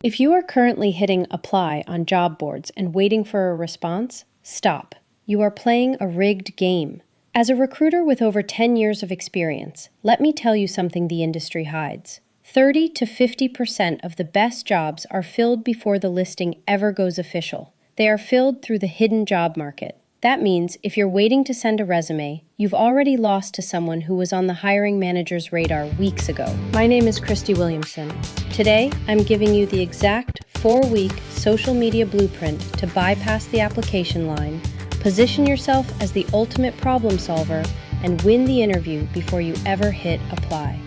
If you are currently hitting apply on job boards and waiting for a response, stop. You are playing a rigged game. As a recruiter with over 10 years of experience, let me tell you something the industry hides. 30 to 50% of the best jobs are filled before the listing ever goes official. They are filled through the hidden job market. That means if you're waiting to send a resume, you've already lost to someone who was on the hiring manager's radar weeks ago. My name is Christy Williamson. Today, I'm giving you the exact 4-week social media blueprint to bypass the application line, position yourself as the ultimate problem solver, and win the interview before you ever hit apply.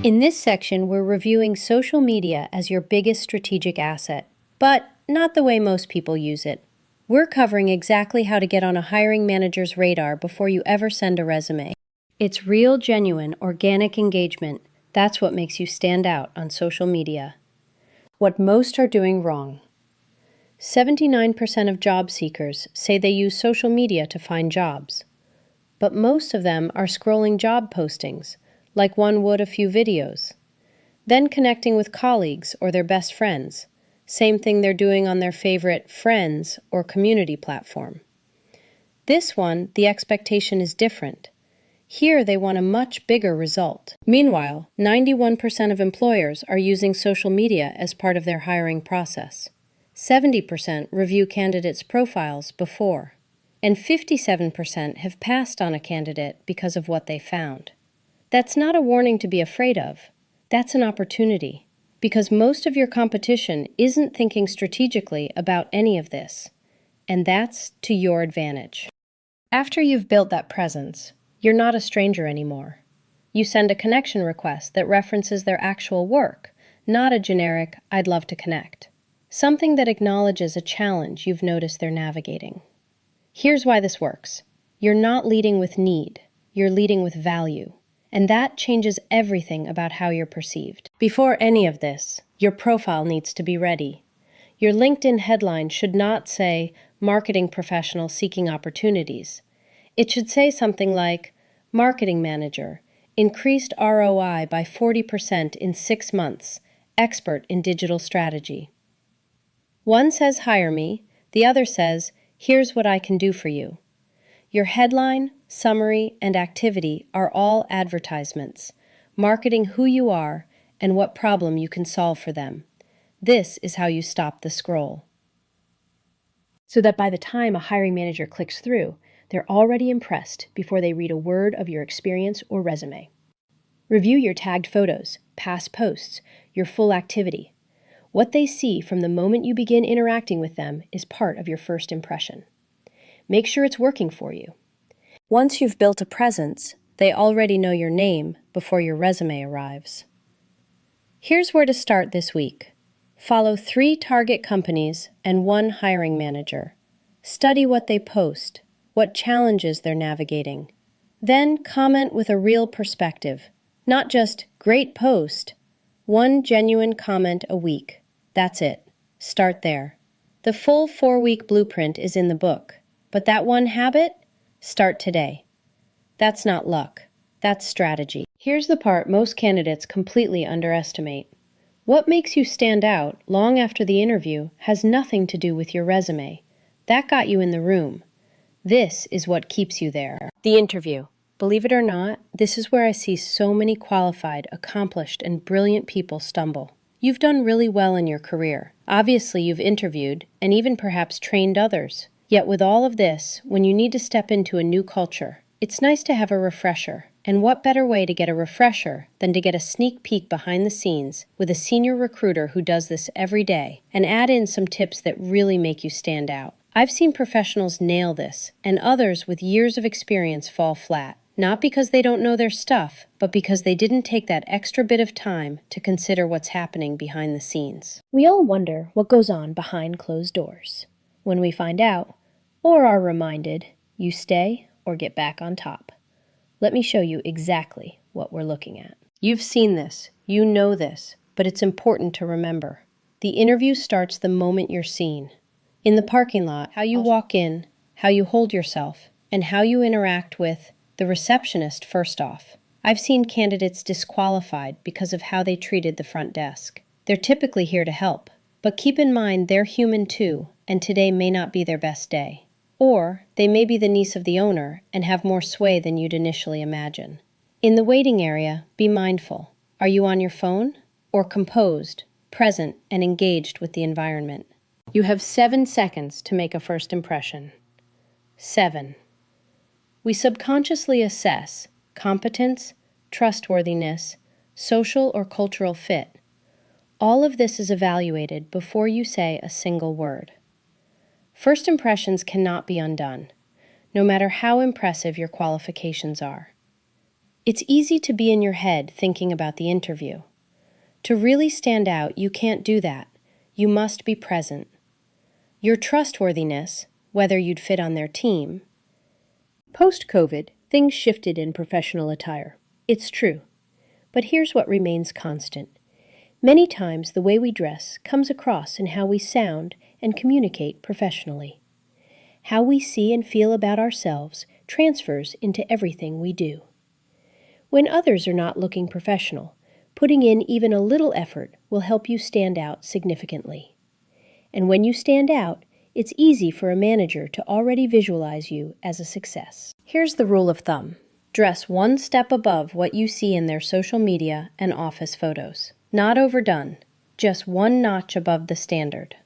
In this section, we're reviewing social media as your biggest strategic asset, but not the way most people use it. We're covering exactly how to get on a hiring manager's radar before you ever send a resume. It's real, genuine, organic engagement. That's what makes you stand out on social media. What most are doing wrong. 79% of job seekers say they use social media to find jobs. But most of them are scrolling job postings, like one would a few videos, then connecting with colleagues or their best friends. Same thing they're doing on their favorite friends or community platform. This one, the expectation is different. Here they want a much bigger result. Meanwhile, 91% of employers are using social media as part of their hiring process. 70% review candidates' profiles before, and 57% have passed on a candidate because of what they found. That's not a warning to be afraid of. That's an opportunity. Because most of your competition isn't thinking strategically about any of this, and that's to your advantage. After you've built that presence, you're not a stranger anymore. You send a connection request that references their actual work, not a generic, "I'd love to connect." Something that acknowledges a challenge you've noticed they're navigating. Here's why this works. You're not leading with need, you're leading with value. And that changes everything about how you're perceived. Before any of this, your profile needs to be ready. Your LinkedIn headline should not say, "Marketing professional seeking opportunities." It should say something like, "Marketing manager, increased ROI by 40% in 6 months, expert in digital strategy." One says, "Hire me," the other says, "Here's what I can do for you." Your headline, summary, and activity are all advertisements, marketing who you are and what problem you can solve for them. This is how you stop the scroll. So that by the time a hiring manager clicks through, they're already impressed before they read a word of your experience or resume. Review your tagged photos, past posts, your full activity. What they see from the moment you begin interacting with them is part of your first impression. Make sure it's working for you. Once you've built a presence, they already know your name before your resume arrives. Here's where to start this week. Follow 3 target companies and 1 hiring manager. Study what they post, what challenges they're navigating. Then comment with a real perspective, not just "great post." 1 genuine comment a week. That's it. Start there. The full 4-week blueprint is in the book. But that one habit? Start today. That's not luck. That's strategy. Here's the part most candidates completely underestimate. What makes you stand out long after the interview has nothing to do with your resume. That got you in the room. This is what keeps you there. The interview. Believe it or not, this is where I see so many qualified, accomplished, and brilliant people stumble. You've done really well in your career. Obviously, you've interviewed and even perhaps trained others. Yet with all of this, when you need to step into a new culture, it's nice to have a refresher. And what better way to get a refresher than to get a sneak peek behind the scenes with a senior recruiter who does this every day and add in some tips that really make you stand out. I've seen professionals nail this and others with years of experience fall flat, not because they don't know their stuff, but because they didn't take that extra bit of time to consider what's happening behind the scenes. We all wonder what goes on behind closed doors. When we find out, or are reminded, you stay or get back on top. Let me show you exactly what we're looking at. You've seen this, you know this, but it's important to remember. The interview starts the moment you're seen. In the parking lot, how you walk in, how you hold yourself, and how you interact with the receptionist first off. I've seen candidates disqualified because of how they treated the front desk. They're typically here to help, but keep in mind they're human too, and today may not be their best day. Or they may be the niece of the owner and have more sway than you'd initially imagine. In the waiting area, be mindful. Are you on your phone? Or composed, present, and engaged with the environment? You have 7 seconds to make a first impression. 7. We subconsciously assess competence, trustworthiness, social or cultural fit. All of this is evaluated before you say a single word. First impressions cannot be undone, no matter how impressive your qualifications are. It's easy to be in your head thinking about the interview. To really stand out, you can't do that. You must be present. Your trustworthiness, whether you'd fit on their team. Post-COVID, things shifted in professional attire. It's true. But here's what remains constant. Many times the way we dress comes across in how we sound and communicate professionally. How we see and feel about ourselves transfers into everything we do. When others are not looking professional, putting in even a little effort will help you stand out significantly. And when you stand out, it's easy for a manager to already visualize you as a success. Here's the rule of thumb. Dress one step above what you see in their social media and office photos. Not overdone, just one notch above the standard.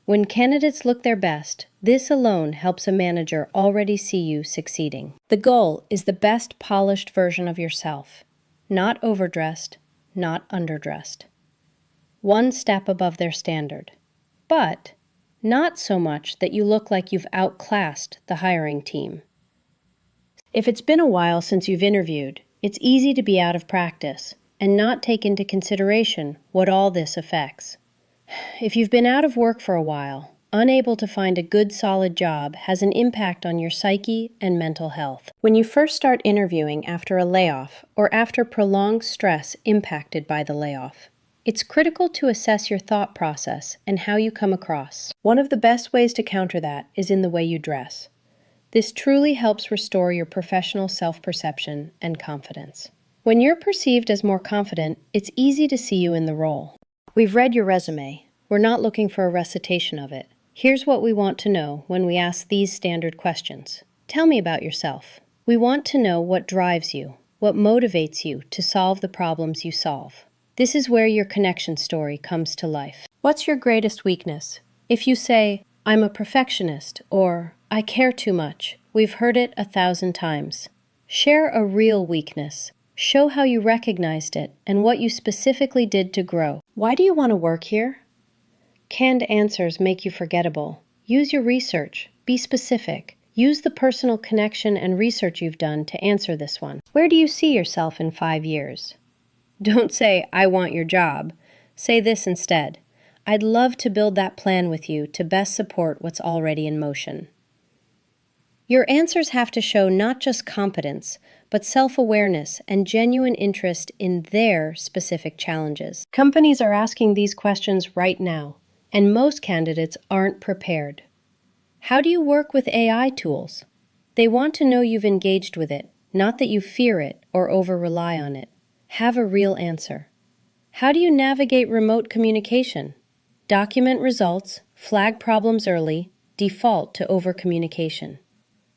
When candidates look their best, this alone helps a manager already see you succeeding. The goal is the best polished version of yourself, not overdressed, not underdressed. One step above their standard, but not so much that you look like you've outclassed the hiring team. If it's been a while since you've interviewed, it's easy to be out of practice and not take into consideration what all this affects. If you've been out of work for a while, unable to find a good solid job has an impact on your psyche and mental health. When you first start interviewing after a layoff or after prolonged stress impacted by the layoff, it's critical to assess your thought process and how you come across. One of the best ways to counter that is in the way you dress. This truly helps restore your professional self-perception and confidence. When you're perceived as more confident, it's easy to see you in the role. We've read your resume. We're not looking for a recitation of it. Here's what we want to know when we ask these standard questions. Tell me about yourself. We want to know what drives you, what motivates you to solve the problems you solve. This is where your connection story comes to life. What's your greatest weakness? If you say, I'm a perfectionist, or I care too much, we've heard it 1,000 times. Share a real weakness. Show how you recognized it and what you specifically did to grow. Why do you want to work here? Canned answers make you forgettable. Use your research. Be specific. Use the personal connection and research you've done to answer this one. Where do you see yourself in 5 years? Don't say, I want your job. Say this instead. I'd love to build that plan with you to best support what's already in motion. Your answers have to show not just competence, but self-awareness and genuine interest in their specific challenges. Companies are asking these questions right now, and most candidates aren't prepared. How do you work with AI tools? They want to know you've engaged with it, not that you fear it or over-rely on it. Have a real answer. How do you navigate remote communication? Document results, flag problems early, default to over-communication.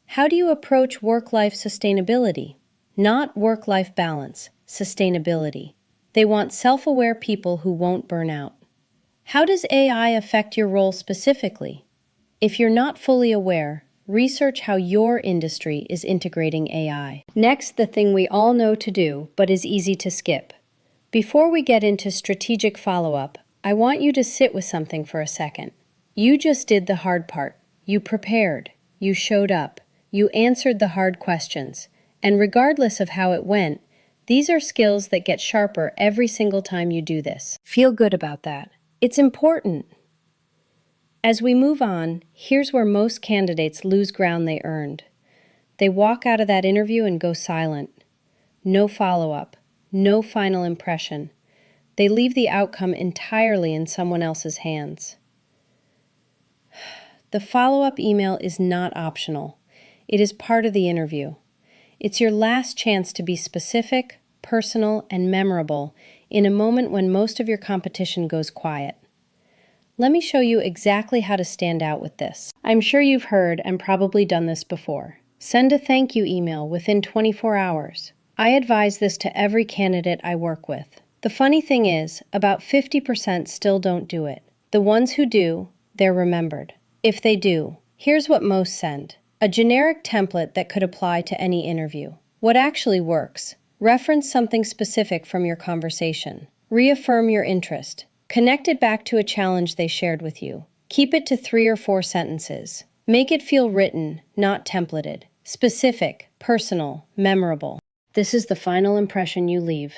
How do you approach work-life sustainability? Not work-life balance, sustainability. They want self-aware people who won't burn out. How does AI affect your role specifically? If you're not fully aware, research how your industry is integrating AI. Next, the thing we all know to do, but is easy to skip. Before we get into strategic follow-up, I want you to sit with something for a second. You just did the hard part. You prepared. You showed up. You answered the hard questions. And regardless of how it went, these are skills that get sharper every single time you do this. Feel good about that. It's important. As we move on, here's where most candidates lose ground they earned. They walk out of that interview and go silent. No follow-up. No final impression. They leave the outcome entirely in someone else's hands. The follow-up email is not optional. It is part of the interview. It's your last chance to be specific, personal, and memorable in a moment when most of your competition goes quiet. Let me show you exactly how to stand out with this. I'm sure you've heard and probably done this before. Send a thank you email within 24 hours. I advise this to every candidate I work with. The funny thing is, about 50% still don't do it. The ones who do, they're remembered. If they do, here's what most send. A generic template that could apply to any interview. What actually works? Reference something specific from your conversation. Reaffirm your interest. Connect it back to a challenge they shared with you. Keep it to 3 or 4 sentences. Make it feel written, not templated. Specific, personal, memorable. This is the final impression you leave.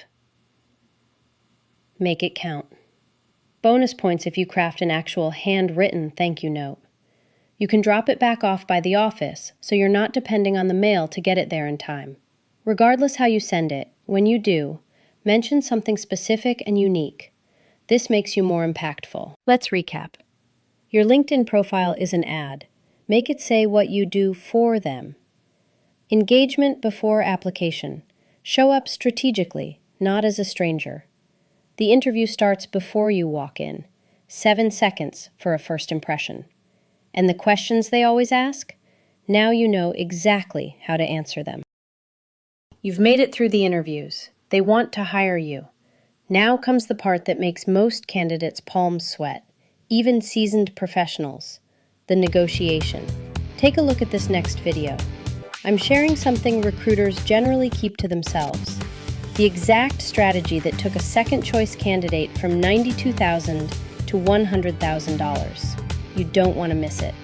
Make it count. Bonus points if you craft an actual handwritten thank you note. You can drop it back off by the office, so you're not depending on the mail to get it there in time. Regardless how you send it, when you do, mention something specific and unique. This makes you more impactful. Let's recap. Your LinkedIn profile is an ad. Make it say what you do for them. Engagement before application. Show up strategically, not as a stranger. The interview starts before you walk in. 7 seconds for a first impression. And the questions they always ask? Now you know exactly how to answer them. You've made it through the interviews. They want to hire you. Now comes the part that makes most candidates' palms sweat, even seasoned professionals, the negotiation. Take a look at this next video. I'm sharing something recruiters generally keep to themselves. The exact strategy that took a second-choice candidate from $92,000 to $100,000. You don't want to miss it.